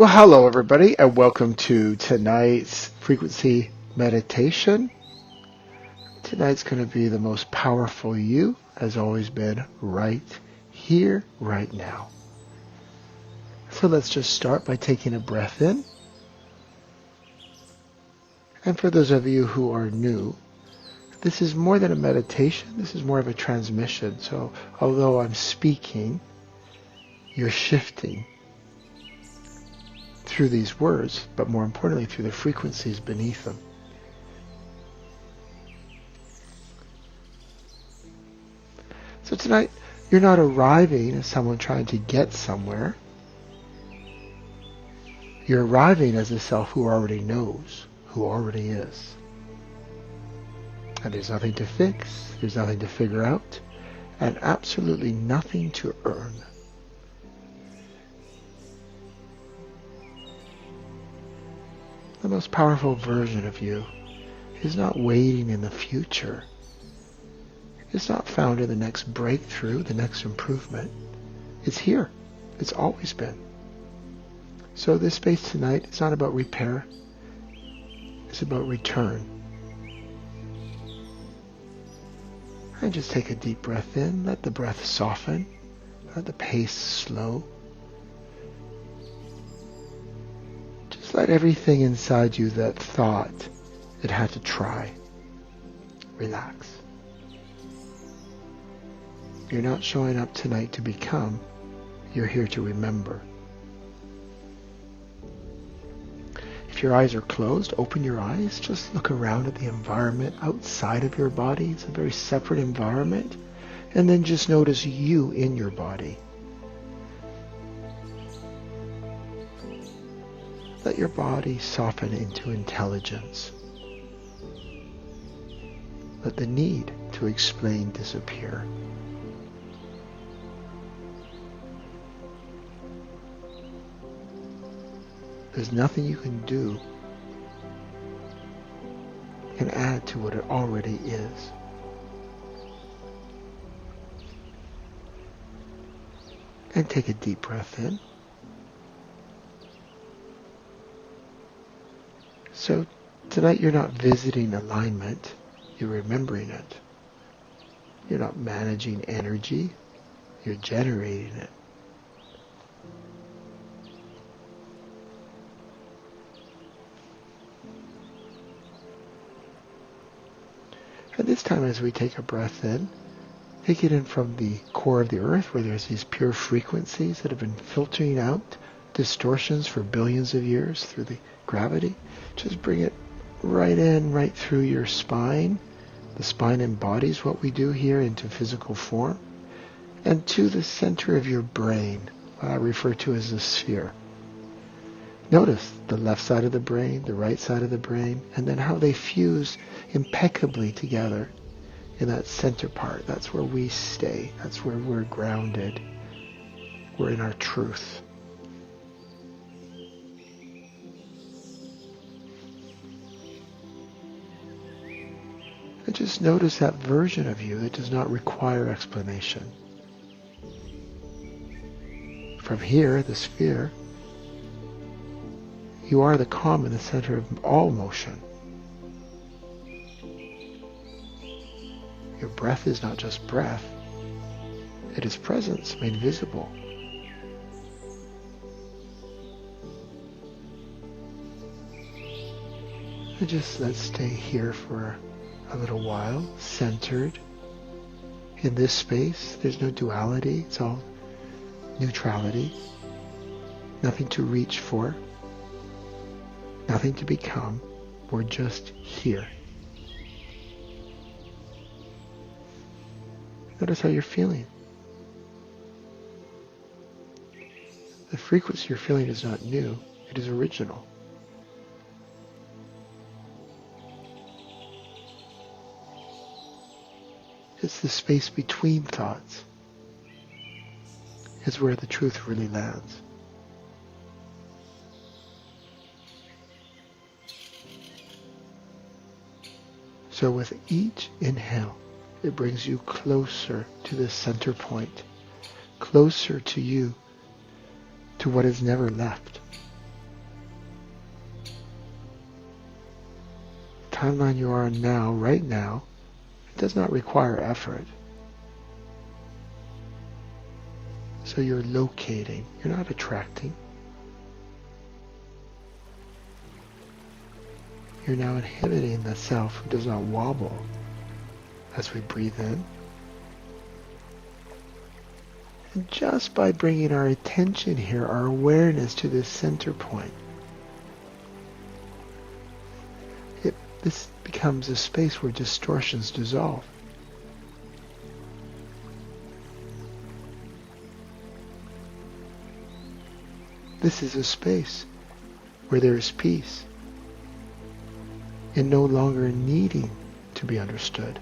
Well, hello everybody, and welcome to tonight's frequency meditation. Tonight's going to be the most powerful you has always been right here, right now. So let's just start by taking a breath in. And for those of you who are new, this is more than a meditation, this is more of a transmission. So although I'm speaking, you're shifting through these words, but more importantly through the frequencies beneath them. So tonight, you're not arriving as someone trying to get somewhere. You're arriving as a self who already knows, who already is. And there's nothing to fix, there's nothing to figure out, and absolutely nothing to earn. The most powerful version of you is not waiting in the future. It's not found in the next breakthrough, the next improvement. It's here. It's always been. So this space tonight, it's not about repair. It's about return. And just take a deep breath in. Let the breath soften. Let the pace slow. Let everything inside you that thought it had to try relax. You're not showing up tonight to become, you're here to remember. If your eyes are closed, open your eyes. Just look around at the environment outside of your body. It's a very separate environment. And then just notice you in your body. Let your body soften into intelligence. Let the need to explain disappear. There's nothing you can do can add to what it already is. And take a deep breath in. So tonight you're not visiting alignment, you're remembering it. You're not managing energy, you're generating it. And this time as we take a breath in, take it in from the core of the earth where there's these pure frequencies that have been filtering out distortions for billions of years through the gravity. Just bring it right in, right through your spine. The spine embodies what we do here into physical form. And to the center of your brain, what I refer to as the sphere. Notice the left side of the brain, the right side of the brain, and then how they fuse impeccably together in that center part. That's where we stay. That's where we're grounded. We're in our truth. And just notice that version of you that does not require explanation. From here, the sphere, you are the calm in the center of all motion. Your breath is not just breath, it is presence made visible. And just let's stay here for a little while, centered. In this space, there's no duality, it's all neutrality. Nothing to reach for, nothing to become, we're just here. Notice how you're feeling. The frequency you're feeling is not new, it is original. It's the space between thoughts. It's where the truth really lands. So with each inhale, it brings you closer to the center point, closer to you, to what is never left. timeline you are on now, right now, it does not require effort. So you're locating, you're not attracting. You're now inhibiting the self who does not wobble as we breathe in. And just by bringing our attention here, our awareness to this center point, this becomes a space where distortions dissolve. This is a space where there is peace and no longer needing to be understood.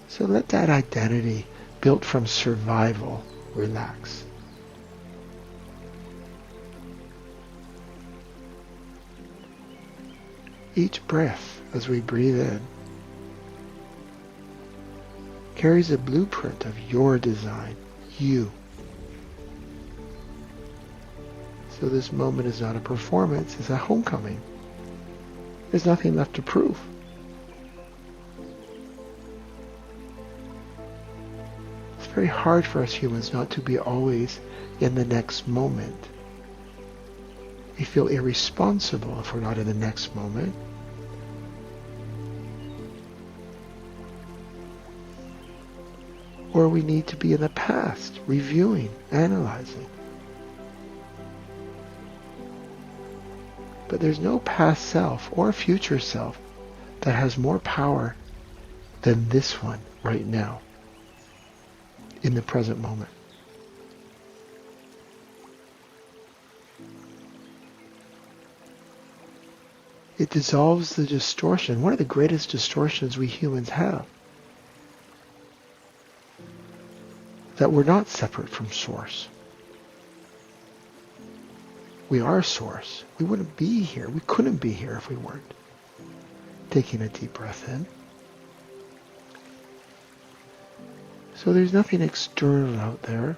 So let that identity built from survival relax. Each breath as we breathe in carries a blueprint of your design, you. So this moment is not a performance, it's a homecoming. There's nothing left to prove. It's very hard for us humans not to be always in the next moment. We feel irresponsible if we're not in the next moment. Or we need to be in the past, reviewing, analyzing. But there's no past self or future self that has more power than this one right now, in the present moment. It dissolves the distortion, one of the greatest distortions we humans have. That we're not separate from Source. We are Source. We wouldn't be here. We couldn't be here if we weren't. Taking a deep breath in. So there's nothing external out there.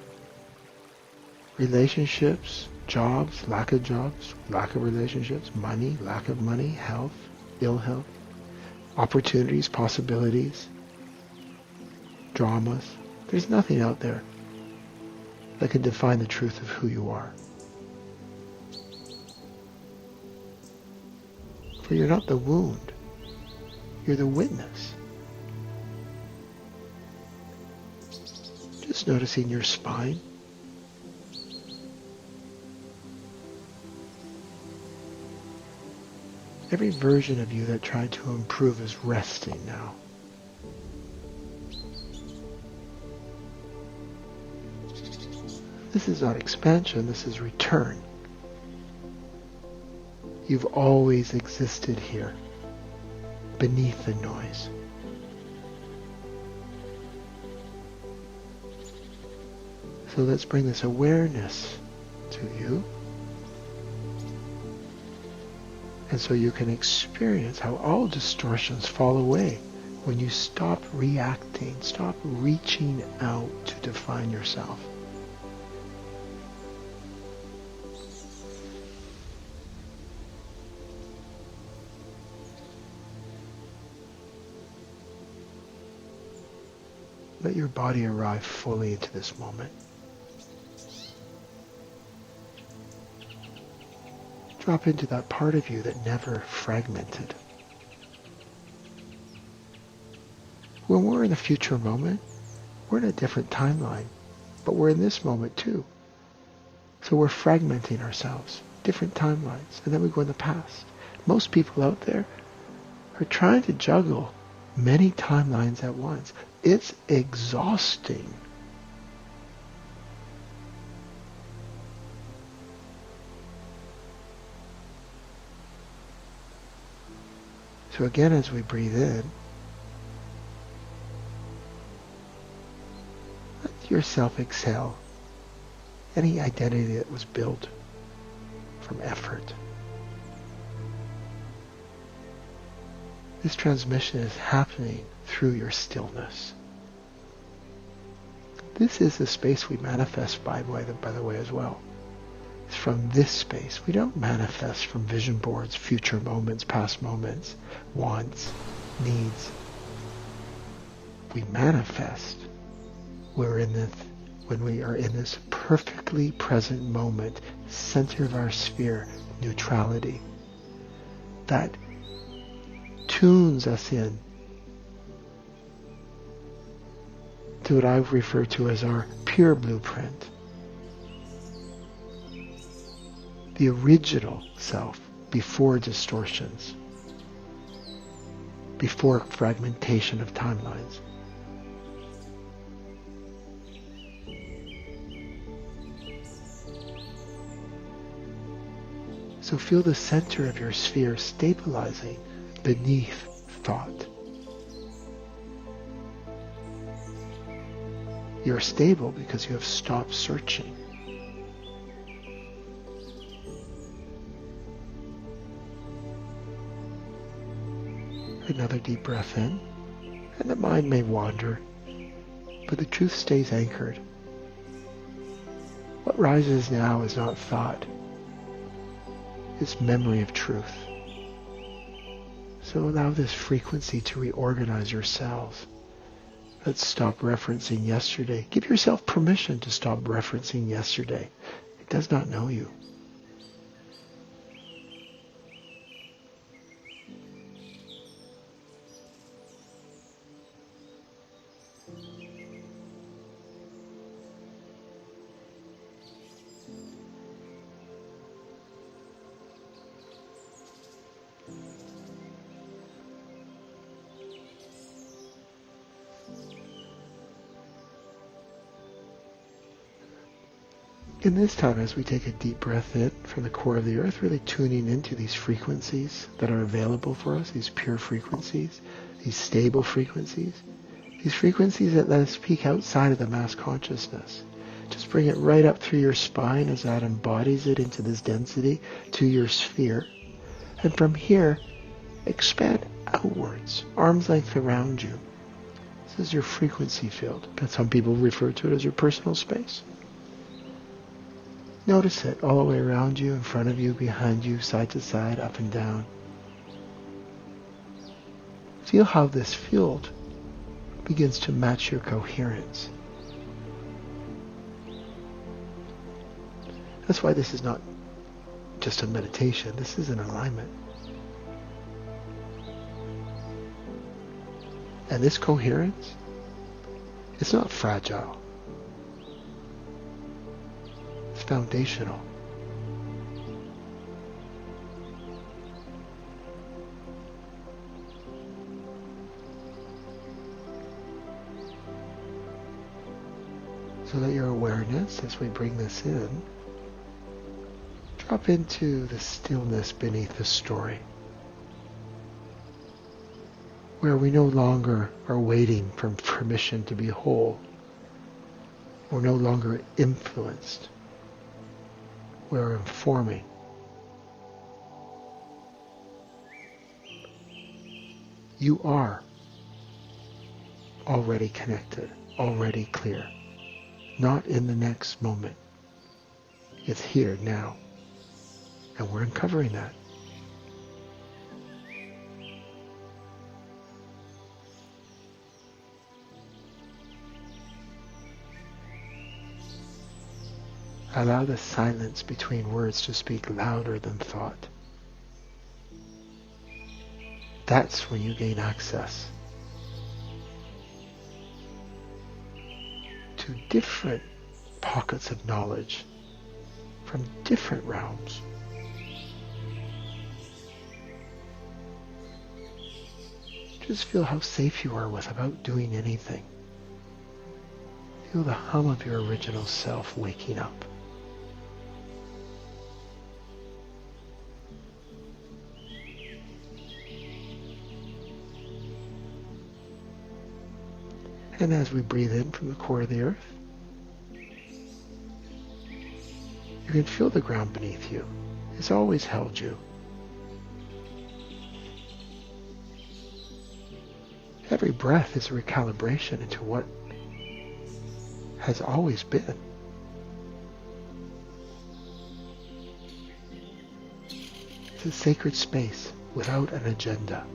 Relationships, jobs, lack of relationships, money, lack of money, health, ill health, opportunities, possibilities, dramas. There's nothing out there that can define the truth of who you are. For you're not the wound, you're the witness. Just noticing your spine. Every version of you that tried to improve is resting now. This is not expansion, this is return. You've always existed here, beneath the noise. So let's bring this awareness to you. And so you can experience how all distortions fall away when you stop reacting, stop reaching out to define yourself. Let your body arrive fully into this moment. Drop into that part of you that never fragmented. When we're in a future moment, we're in a different timeline, but we're in this moment too. So we're fragmenting ourselves, different timelines, and then we go in the past. Most people out there are trying to juggle many timelines at once. It's exhausting. So again, as we breathe in, let yourself exhale any identity that was built from effort. This transmission is happening through your stillness. This is the space we manifest by the way as well. is from this space. We don't manifest from vision boards, future moments, past moments, wants, needs. We manifest when we are in this perfectly present moment, center of our sphere, neutrality. That tunes us in to what I refer to as our pure blueprint. The original self, before distortions, before fragmentation of timelines. So feel the center of your sphere stabilizing beneath thought. You're stable because you have stopped searching. Another deep breath in, and the mind may wander, but the truth stays anchored. What rises now is not thought. It's memory of truth. So allow this frequency to reorganize your cells. Let's stop referencing yesterday. Give yourself permission to stop referencing yesterday. It does not know you. In this time, as we take a deep breath in from the core of the earth, really tuning into these frequencies that are available for us, these pure frequencies, these stable frequencies, these frequencies that let us peek outside of the mass consciousness. Just bring it right up through your spine as that embodies it into this density to your sphere. And from here, expand outwards, arm's length around you. This is your frequency field. Some people refer to it as your personal space. Notice it all the way around you, in front of you, behind you, side to side, up and down. Feel how this field begins to match your coherence. That's why this is not just a meditation. This is an alignment. And this coherence, it's not fragile. It's foundational. So that your awareness, as we bring this in, drop into the stillness beneath the story, where we no longer are waiting for permission to be whole. We're no longer influenced. We're informing. You are already connected, already clear. Not in the next moment. It's here now. And we're uncovering that. Allow the silence between words to speak louder than thought. That's when you gain access to different pockets of knowledge from different realms. Just feel how safe you are without doing anything. Feel the hum of your original self waking up. And as we breathe in from the core of the earth, you can feel the ground beneath you. It's always held you. Every breath is a recalibration into what has always been. a sacred space without an agenda.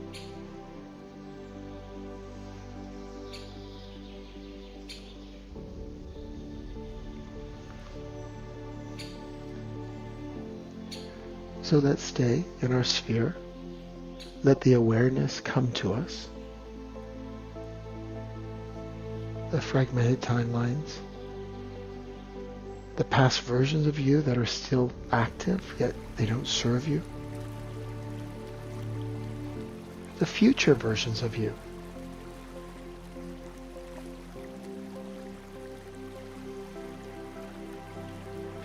So let's stay in our sphere. Let the awareness come to us. The fragmented timelines. The past versions of you that are still active, yet they don't serve you. The future versions of you.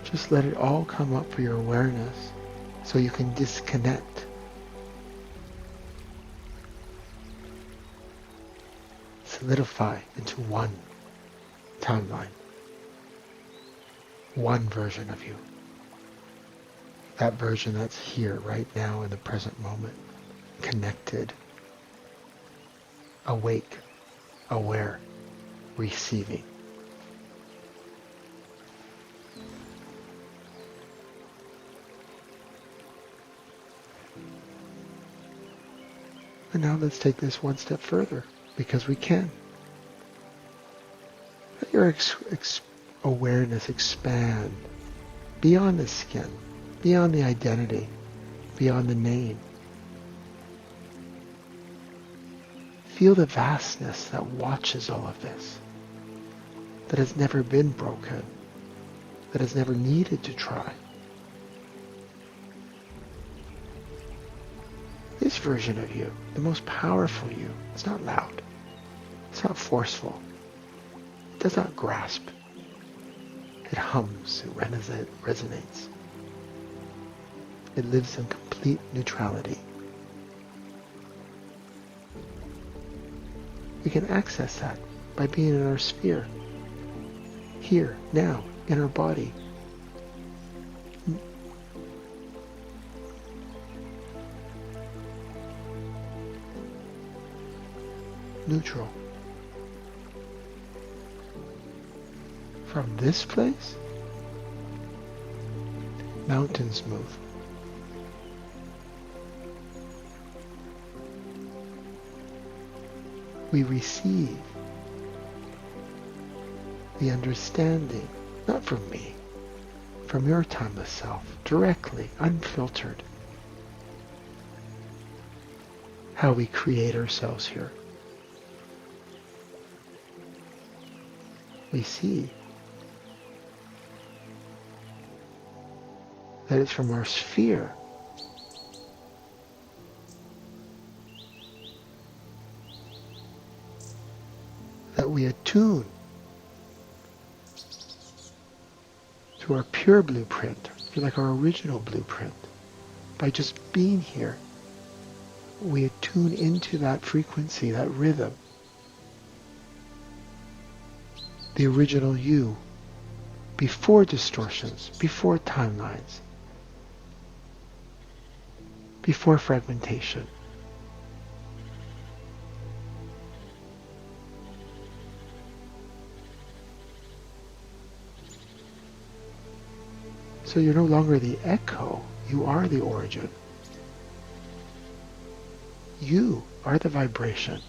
Just let it all come up for your awareness so you can disconnect. Solidify into one timeline. One version of you. That version that's here right now in the present moment. Connected. Awake. Aware. Receiving. And now let's take this one step further, because we can. Let your awareness expand beyond the skin, beyond the identity, beyond the name. Feel the vastness that watches all of this, that has never been broken, that has never needed to try. This version of you, the most powerful you, is not loud. It's not forceful. It does not grasp. It hums, it resonates. It lives in complete neutrality. We can access that by being in our sphere, here, now, in our body. Neutral. From this place, mountains move. We receive the understanding, not from me, from your timeless self, directly, unfiltered, how we create ourselves here. We see that it's from our sphere that we attune to our pure blueprint, like our original blueprint. By just being here, we attune into that frequency, that rhythm, the original you, before distortions, before timelines, before fragmentation. So you're no longer the echo, you are the origin. You are the vibration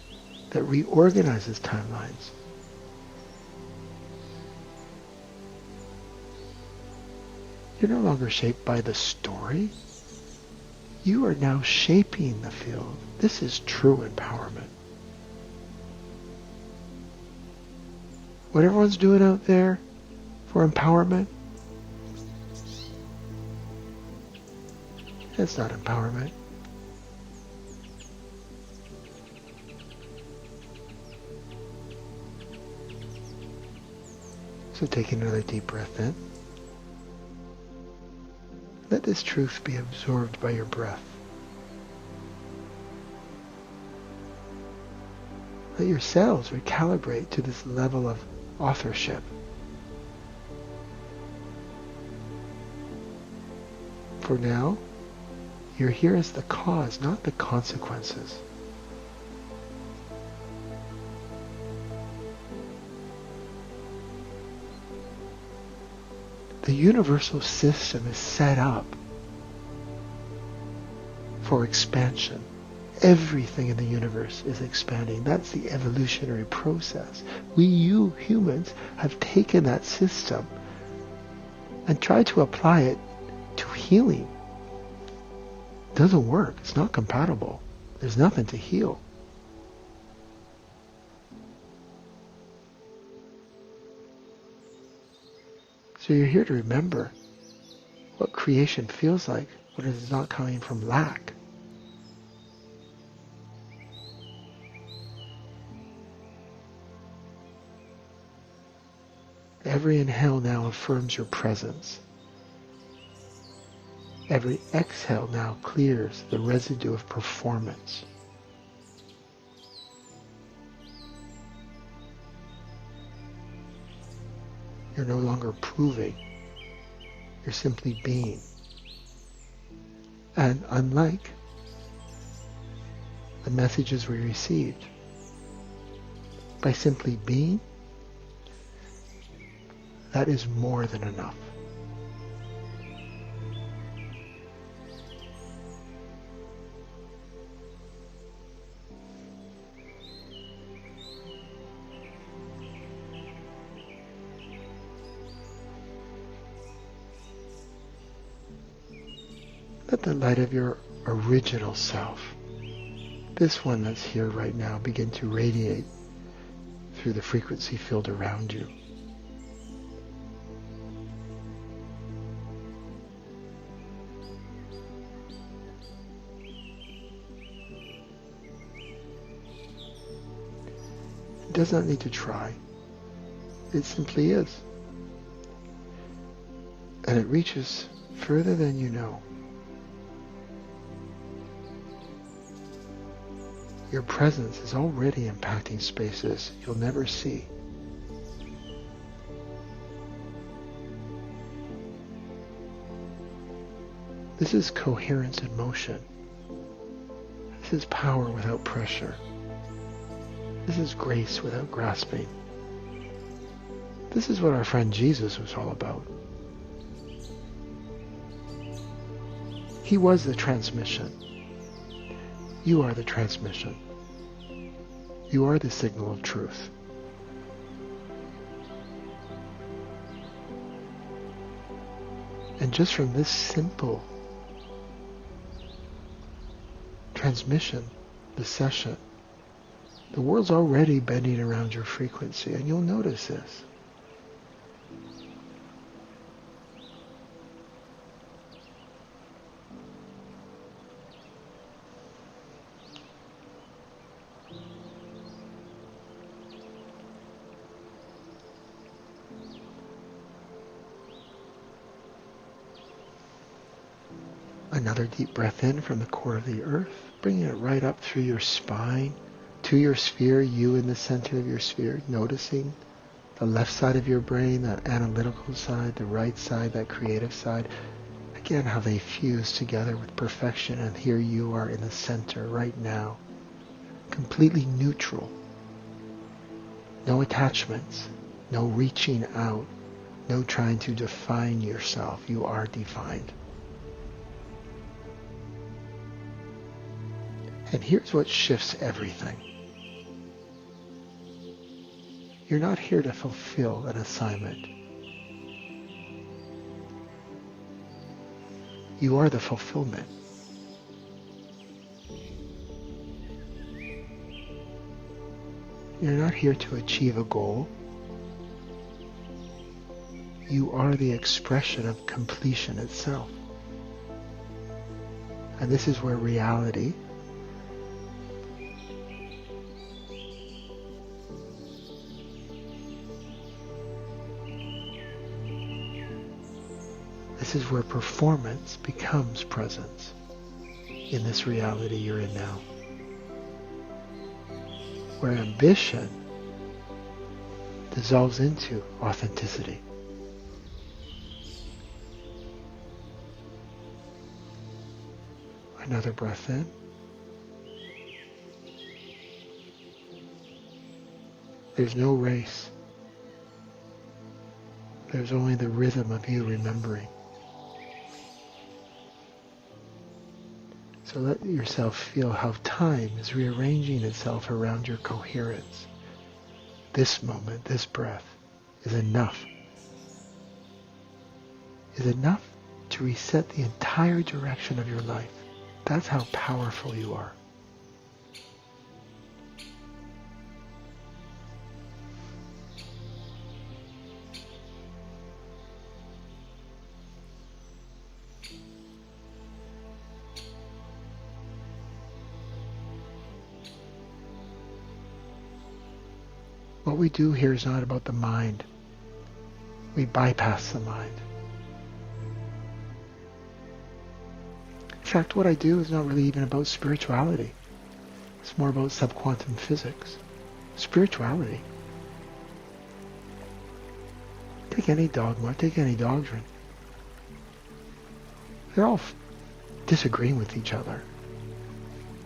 that reorganizes timelines. You're no longer shaped by the story. You are now shaping the field. This is true empowerment. What everyone's doing out there for empowerment, that's not empowerment. So take another deep breath in. Let this truth be absorbed by your breath. Let your cells recalibrate to this level of authorship. For now, you're here as the cause, not the consequences. The universal system is set up for expansion. Everything in the universe is expanding. That's the evolutionary process. You humans have taken that system and tried to apply it to healing. It doesn't work. It's not compatible. There's nothing to heal. So you're here to remember what creation feels like when it is not coming from lack. Every inhale now affirms your presence. Every exhale now clears the residue of performance. You're no longer proving. You're simply being. And unlike the messages we received, by simply being, that is more than enough. Let the light of your original self, this one that's here right now, begin to radiate through the frequency field around you. It does not need to try. It simply is. And it reaches further than you know. Your presence is already impacting spaces you'll never see. This is coherence in motion. This is power without pressure. This is grace without grasping. This is what our friend Jesus was all about. He was the transmission. You are the transmission. You are the signal of truth. And just from this simple transmission, the session, the world's already bending around your frequency, and you'll notice this. Another deep breath in from the core of the earth, bringing it right up through your spine, to your sphere, you in the center of your sphere, noticing the left side of your brain, that analytical side, the right side, that creative side. Again, how they fuse together with perfection, and here you are in the center right now, completely neutral. No attachments, no reaching out, no trying to define yourself. You are defined. And here's what shifts everything. You're not here to fulfill an assignment. You are the fulfillment. You're not here to achieve a goal. You are the expression of completion itself. And this is where reality This is where performance becomes presence in this reality you're in now. Where ambition dissolves into authenticity. Another breath in. There's no race. There's only the rhythm of you remembering. So let yourself feel how time is rearranging itself around your coherence. This moment, this breath, is enough. Is enough to reset the entire direction of your life. That's how powerful you are. What we do here is not about the mind. We bypass the mind. In fact, what I do is not really even about spirituality. It's more about subquantum physics. Spirituality. Take any dogma, take any doctrine. They're all disagreeing with each other.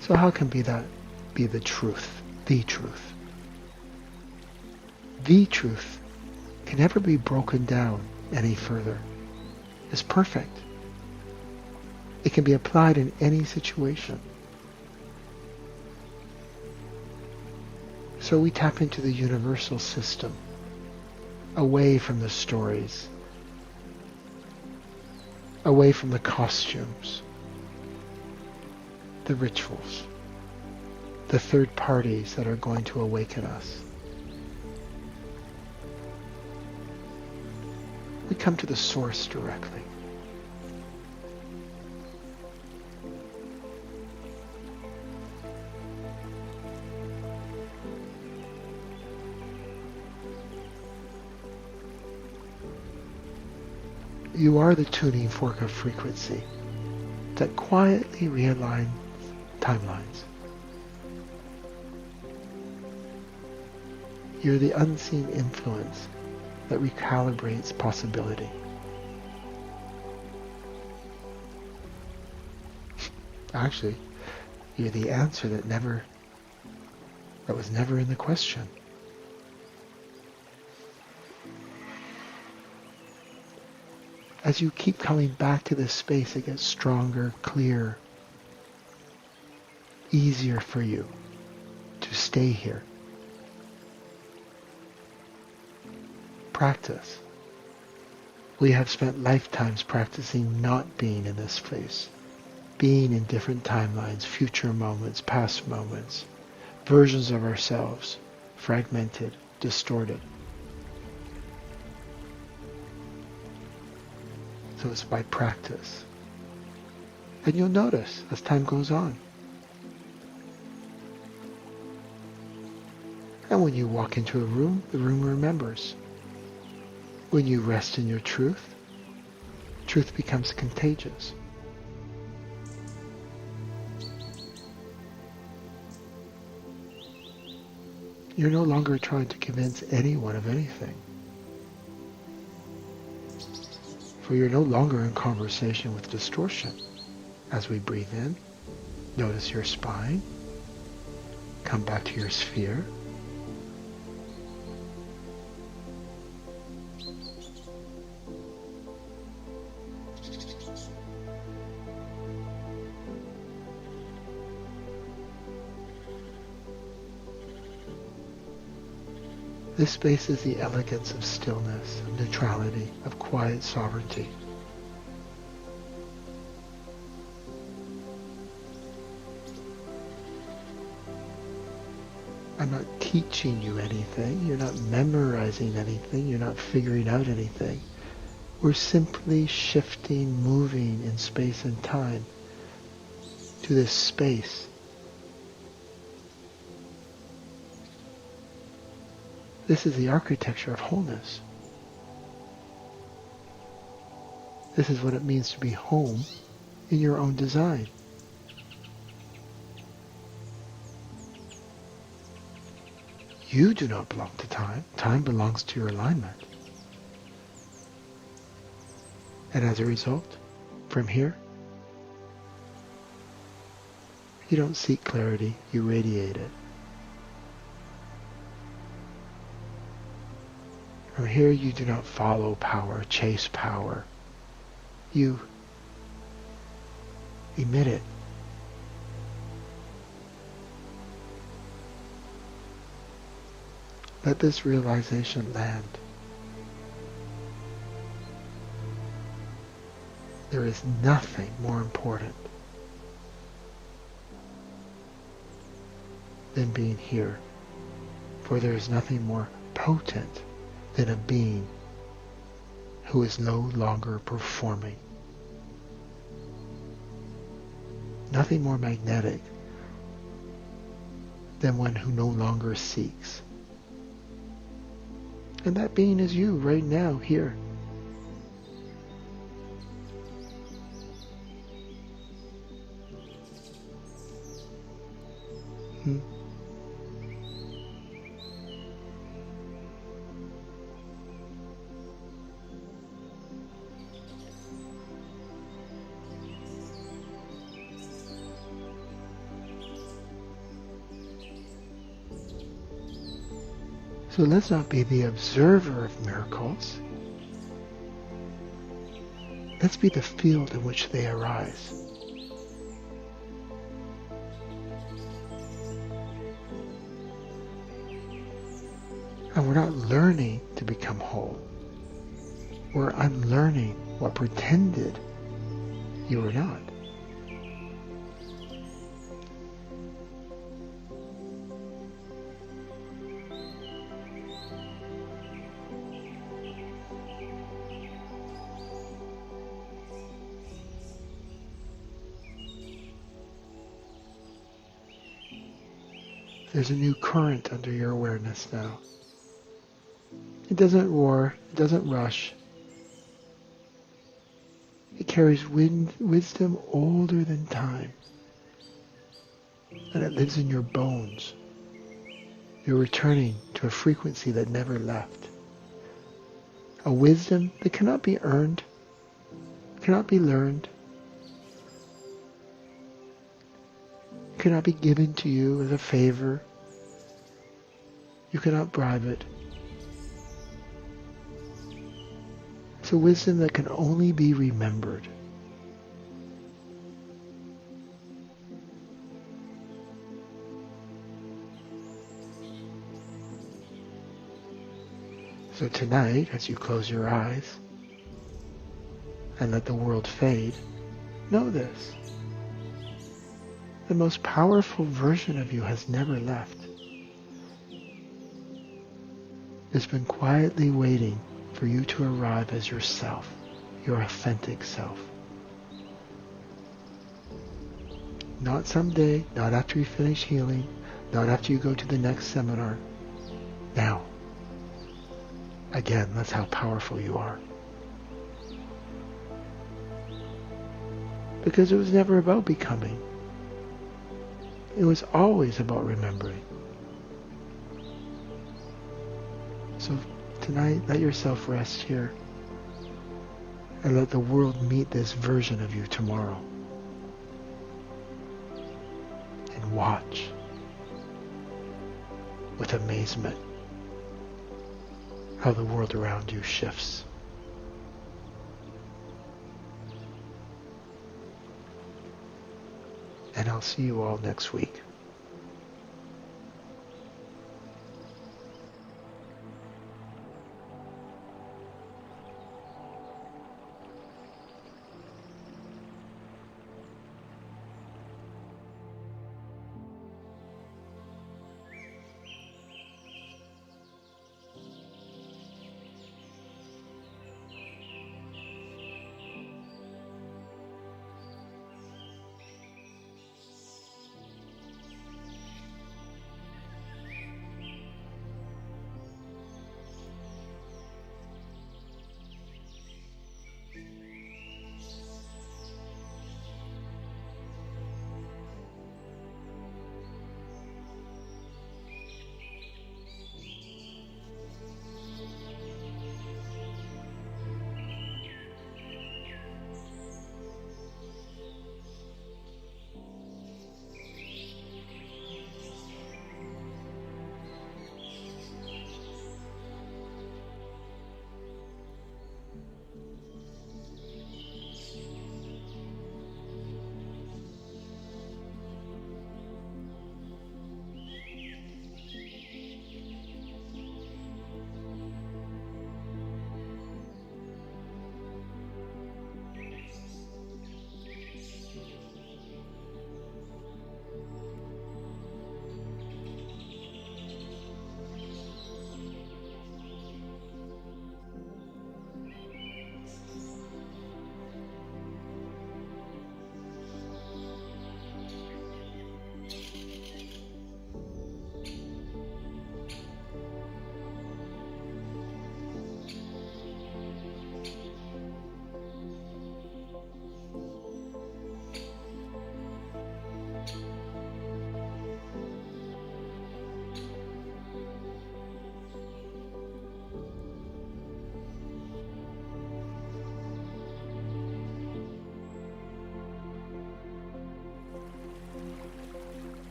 So how can that be the truth? The truth. The truth can never be broken down any further. It's perfect. It can be applied in any situation. So we tap into the universal system, away from the stories, away from the costumes, the rituals, the third parties that are going to awaken us. We come to the source directly. You are the tuning fork of frequency that quietly realigns timelines. You're the unseen influence that recalibrates possibility. Actually, you're the answer that was never in the question. As you keep coming back to this space, it gets stronger, clearer, easier for you to stay here. Practice. We have spent lifetimes practicing not being in this place, being in different timelines, future moments, past moments, versions of ourselves, fragmented, distorted. So it's by practice. And you'll notice as time goes on. And when you walk into a room, the room remembers. When you rest in your truth, truth becomes contagious. You're no longer trying to convince anyone of anything. For you're no longer in conversation with distortion. As we breathe in, notice your spine, come back to your sphere. This space is the elegance of stillness, of neutrality, of quiet sovereignty. I'm not teaching you anything, you're not memorizing anything, you're not figuring out anything. We're simply shifting, moving in space and time to this space. This is the architecture of wholeness. This is what it means to be home in your own design. You do not belong to time. Time belongs to your alignment. And as a result, from here, you don't seek clarity, you radiate it. From here you do not follow power, chase power. You emit it Let this realization land. There is nothing more important than being here, for there is nothing more potent than a being who is no longer performing. Nothing more magnetic than one who no longer seeks. And that being is you right now, here. So let's not be the observer of miracles. Let's be the field in which they arise. And we're not learning to become whole. We're unlearning what pretended you were not. There's a new current under your awareness now. It doesn't roar, it doesn't rush. It carries wisdom older than time. And it lives in your bones. You're returning to a frequency that never left. A wisdom that cannot be earned, cannot be learned, cannot be given to you as a favor. You cannot bribe it. It's a wisdom that can only be remembered. So tonight, as you close your eyes and let the world fade, know this. The most powerful version of you has never left. It's been quietly waiting for you to arrive as yourself, your authentic self. Not someday, not after you finish healing, not after you go to the next seminar. Now. Again, that's how powerful you are. Because it was never about becoming. It was always about remembering. So tonight, let yourself rest here and let the world meet this version of you tomorrow. And watch with amazement how the world around you shifts. And I'll see you all next week.